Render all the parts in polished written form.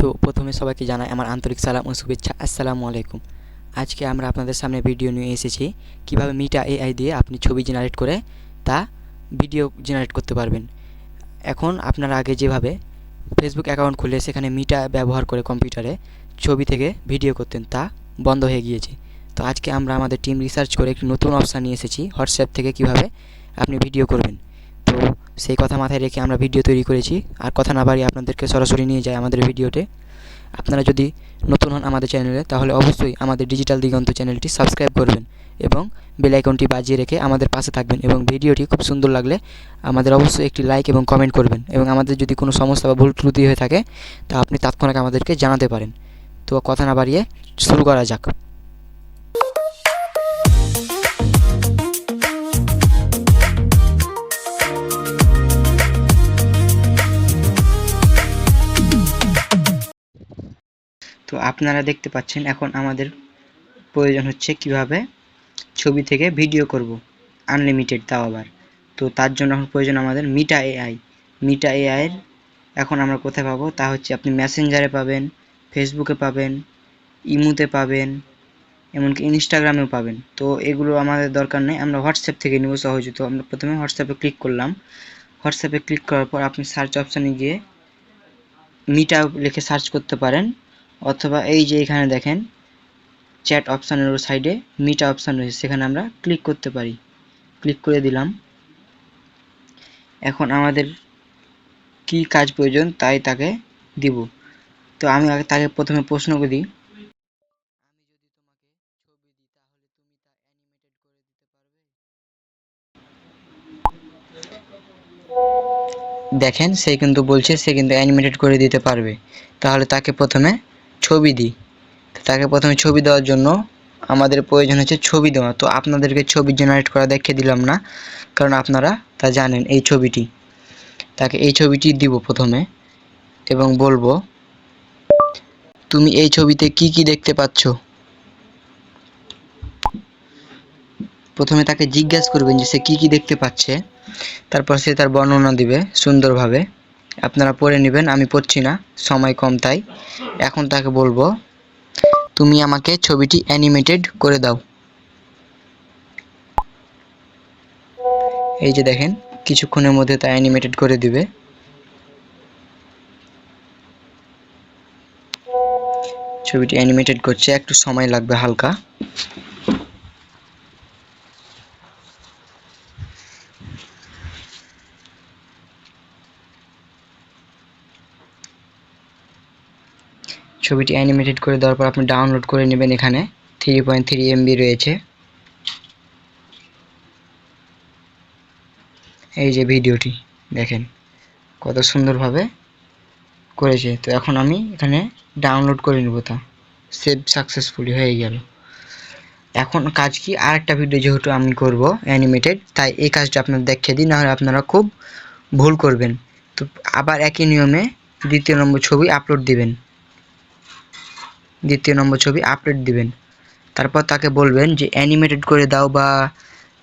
তো প্রথমে সবাইকে জানাই আমার আন্তরিক সালাম ও শুভেচ্ছা। আসসালামু আলাইকুম। আজকে আমরা আপনাদের সামনে ভিডিও নিয়ে এসেছি কিভাবে মিটা এআই দিয়ে আপনি ছবি জেনারেট করে তা ভিডিও জেনারেট করতে পারবেন। এখন আপনারা আগে যেভাবে ফেসবুক অ্যাকাউন্ট খুলে সেখানে মিটা ব্যবহার করে কম্পিউটারে ছবি থেকে ভিডিও করতেন তা বন্ধ হয়ে গিয়েছে। তো আজকে আমরা আমাদের টিম রিসার্চ করে একটি নতুন অপশান নিয়ে এসেছি হোয়াটসঅ্যাপ থেকে কিভাবে আপনি ভিডিও করবেন। তো সেই কথা মাথায় রেখে আমরা ভিডিও তৈরি করেছি। আর কথা না বাড়িয়ে আপনাদেরকে সরাসরি নিয়ে যাই আমাদের ভিডিওতে। আপনারা যদি নতুন হন আমাদের চ্যানেলে তাহলে অবশ্যই আমাদের ডিজিটাল দিগন্ত চ্যানেলটি সাবস্ক্রাইব করবেন এবং বেল আইকনটি বাজিয়ে রেখে আমাদের পাশে থাকবেন এবং ভিডিওটি খুব সুন্দর লাগলে আমাদের অবশ্যই একটি লাইক এবং কমেন্ট করবেন এবং আমাদের যদি কোনো সমস্যা বা ভুল ত্রুটি হয়ে থাকে তা আপনি তাৎক্ষণিক আমাদেরকে জানাতে পারেন। তো কথা না বাড়িয়ে শুরু করা যাক। তো আপনারা দেখতে পাচ্ছেন এখন আমাদের প্রয়োজন হচ্ছে কিভাবে ছবি থেকে ভিডিও করব, আনলিমিটেড তাও আবার। তো তার জন্য এখন প্রয়োজন আমাদের মিটা এআই। মিটা এআইয়ের এখন আমরা কোথায় পাবো তা হচ্ছে আপনি মেসেঞ্জারে পাবেন, ফেসবুকে পাবেন, ইমুতে পাবেন, এমনকি ইনস্টাগ্রামেও পাবেন। তো এগুলো আমাদের দরকার নেই, আমরা হোয়াটসঅ্যাপ থেকে নেব সহজে। তো আমরা প্রথমে হোয়াটসঅ্যাপে ক্লিক করলাম। হোয়াটসঅ্যাপে ক্লিক করার পর আপনি সার্চ অপশানে গিয়ে মিটা লিখে সার্চ করতে পারেন, অথবা এই যে এখানে দেখেন চ্যাট অপশানের সাইডে মিটা অপশান রয়েছে, সেখানে আমরা ক্লিক করতে পারি। ক্লিক করে দিলাম। এখন আমাদের কি কাজ প্রয়োজন তাই তাকে দিব। তো আমি আগে তাকে প্রথমে প্রশ্ন করি, দেখেন সে কিন্তু বলছে সে কিন্তু অ্যানিমেটেড করে দিতে পারবে। তাহলে তাকে প্রথমে ছবি দিই। তাকে প্রথমে ছবি দেওয়ার জন্য আমাদের প্রয়োজন হচ্ছে ছবি দেওয়া। তো আপনাদেরকে ছবি জেনারেট করা দেখিয়ে দিলাম না, কারণ আপনারা তা জানেন। এই ছবিটি, তাকে এই ছবিটি দিব প্রথমে এবং বলবো তুমি এই ছবিতে কি কি দেখতে পাচ্ছ। প্রথমে তাকে জিজ্ঞাসা করবেন যে সে কি কি দেখতে পাচ্ছে, তারপর সে তার বর্ণনা দিবে সুন্দরভাবে। আপনারা পড়ে নেবেন, আমি পড়ছি না, সময় কম তাই। এখন তাকে বলবো তুমি আমাকে ছবিটি অ্যানিমেটেড করে দাও। এই যে দেখেন কিছুক্ষণের মধ্যে তা অ্যানিমেটেড করে দিবে। ছবিটি অ্যানিমেটেড করছে, একটু সময় লাগবে হালকা। ছবিটি অ্যানিমেটেড করে দেওয়ার পর আপনি ডাউনলোড করে নেবেন। এখানে 3.3 MB রয়েছে। এই যে ভিডিওটি দেখেন কত সুন্দরভাবে করেছে। তো এখন আমি এখানে ডাউনলোড করে নেব, তা সেভ সাকসেসফুলি হয়ে গেল। এখন কাজ কি, আরেকটা ভিডিও যেহেতু আমি করব অ্যানিমেটেড, তাই এই কাজটা আপনাদের দেখিয়ে দিই, নাহলে আপনারা খুব ভুল করবেন। তো আবার একই নিয়মে দ্বিতীয় নম্বর ছবি আপলোড দিবেন, তারপর তাকে বলবেন যে অ্যানিমেটেড করে দাও বা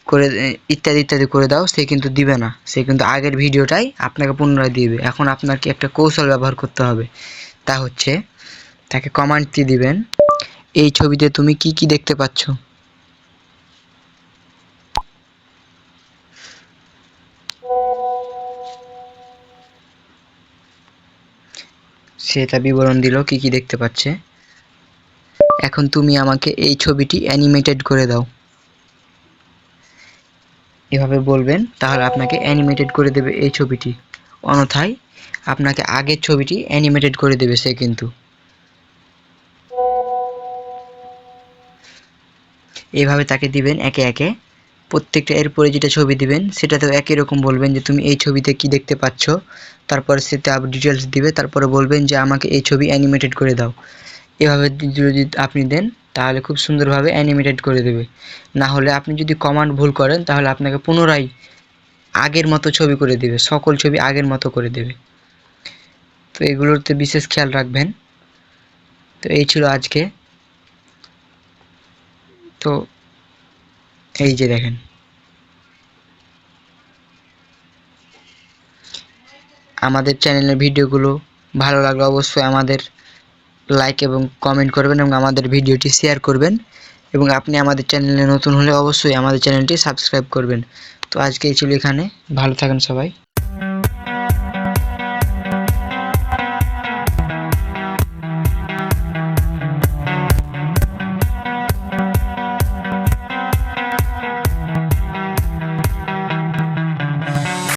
করে ইত্যাদি ইত্যাদি করে দাও। সে কিন্তু দিবে না, সে কিন্তু আগের ভিডিওটাই আপনাকে পুনরায় দিবে। এখন আপনাকে একটা কৌশল ব্যবহার করতে হবে, তা হচ্ছে তাকে কমান্ডটি দিবেন এই ছবিতে তুমি কি কি দেখতে পাচ্ছ। সে তার বিবরণ দিল কি কি দেখতে পাচ্ছে। এখন তুমি আমাকে এই ছবিটি অ্যানিমেটেড করে দাও, এভাবে বলবেন, তাহলে আপনাকে অ্যানিমেটেড করে দেবে এই ছবিটি। অন্যথায় আপনাকে আগের ছবিটি অ্যানিমেটেড করে দেবে সে কিন্তু। এইভাবে তাকে দিবেন একে একে প্রত্যেকটা। এরপরে যেটা ছবি দিবেন সেটাতেও একই রকম বলবেন যে তুমি এই ছবিতে কি দেখতে পাচ্ছ, তারপর সেটা আবার ডিটেলস দিবে, তারপরে বলবেন যে আমাকে এই ছবি অ্যানিমেটেড করে দাও। এভাবে যদি আপনি দেন তাহলে খুব সুন্দরভাবে অ্যানিমেটেড করে দেবে। না হলে আপনি যদি কমান্ড ভুল করেন তাহলে আপনাকে পুনরায় আগের মতো ছবি করে দেবে, সকল ছবি আগের মতো করে দেবে। তো এগুলোতে বিশেষ খেয়াল রাখবেন। তো এই ছিল আজকে। তো এই যে দেখেন আমাদের চ্যানেলের ভিডিওগুলো ভালো লাগলে অবশ্যই আমাদের লাইক এবং কমেন্ট করবেন এবং আমাদের ভিডিওটি শেয়ার করবেন এবং আপনি আমাদের চ্যানেলে নতুন হলে অবশ্যই আমাদের চ্যানেলটি সাবস্ক্রাইব করবেন। তো আজকে এই ছিল এখানে, ভালো থাকেন সবাই।